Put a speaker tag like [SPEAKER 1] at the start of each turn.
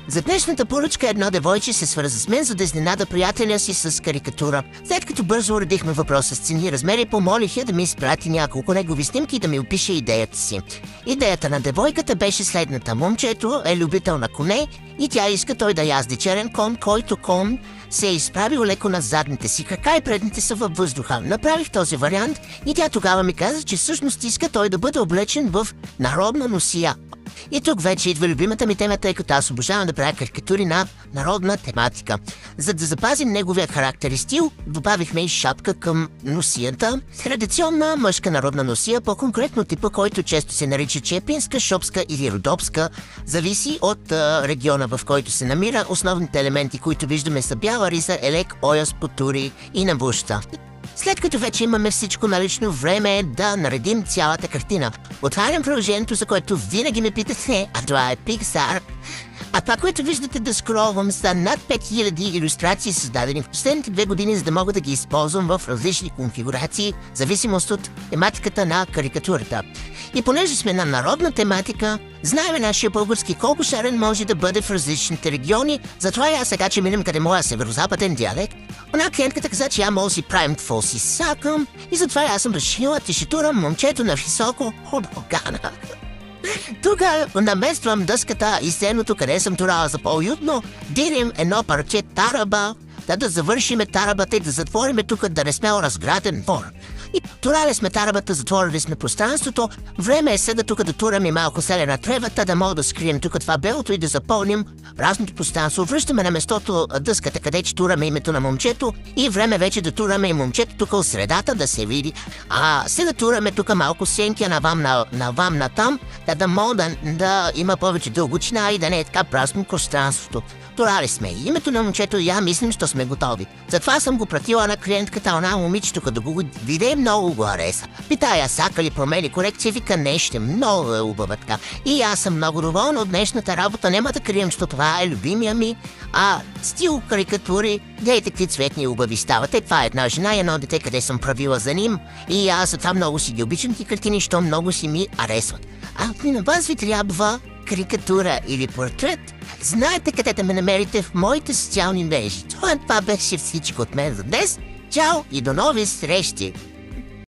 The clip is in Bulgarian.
[SPEAKER 1] За днешната поръчка едно девойче се свърза с мен, за да изненада приятеля си с карикатура. След като бързо уредихме въпроса с цени и размери, помолих я да ми изпрати няколко негови снимки и да ми опише идеята си. Идеята на девойката беше следната. Момчето е любител на коне и тя иска той да язди черен кон, който кон се е изправил леко на задните си крака и предните са във въздуха. Направих този вариант и тя тогава ми каза, че всъщност иска той да бъде облечен в народна носия. И тук вече идва любимата ми тема, тъй като аз обожавам да правя карикатури на народна тематика. За да запазим неговия характер и стил, добавихме и шапка към носията. Традиционна мъжка народна носия, по-конкретно типа, който често се нарича чепинска, шопска или родопска, зависи от региона, в който се намира. Основните елементи, които виждаме, са бяла риза, елек, ояс, потури и набуща. След като вече имаме всичко налично, време е да наредим цялата картина. Отварям приложението, за което винаги ме питате, а това е Pixar. А това, което виждате да скролвам, са над 5000 илюстрации, създадени в последните 2 години, за да мога да ги използвам в различни конфигурации, в зависимост от тематиката на карикатурата. И понеже сме на народна тематика, знаем нашия български колко шарен може да бъде в различните региони, затова аз сега, че минем къде моя северо-западен диалект, она клиентката каза, че я мога си правим какво си сакам и затова аз съм решила, че ще турам момчето на високо от Богана. Тук намествам дъската и сеното, къде съм турала за по-уютно, дирим едно парче тараба, да завършиме тарабата и да затвориме тук, да не сме разграден двор. И турали сме тарабата, затворили сме пространството, време е сега тук да тураме малко селе на тревата, да мога да скрием тук това белото и да запълним разното пространство. Връщаме на местото дъската, къде че тураме името на момчето и време вече да тураме и момчето тук от средата да се види. Сега тураме тук малко сенки навам натам, да мога да има повече дълбочина и да не е така празно пространството. Турали сме и името на момчето и я мислим, що сме готови. Затова съм го пратила на клиентката, она момичето, като го виде, много го хареса. Питая, сака ли промени корекция, вика нещо, много е убава така. И аз съм много доволна от днешната работа, няма да крием, що това е любимия ми. Стил карикатури, гледайте какви цветни убави ставате. Това е една жена и едно дете, къде съм правила за ним. И аз за това много си ги обичам ти картини, що много си ми харесват. Ако на вас ви трябва карикатура или портрет, знаете къде да ме намерите в моите социални мрежи. Това беше всичко от мен за днес. Чао и до нови срещи!